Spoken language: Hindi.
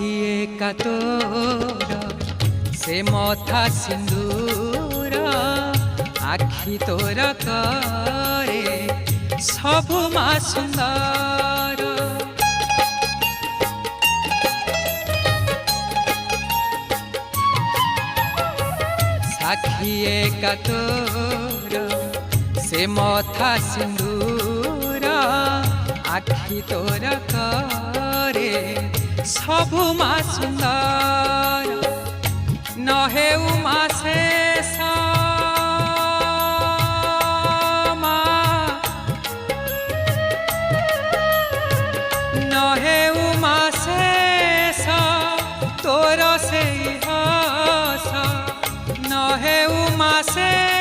सखिए का तोर से मथा सिंदूर आखि तोर करे सबु मा सुंदर सखिए का तोर से मथा सिंदूर आखि तोर करे सबु मा सुंदर नहे उमा शेष नहे उमा शेष तोर से हस नहे उमा शेष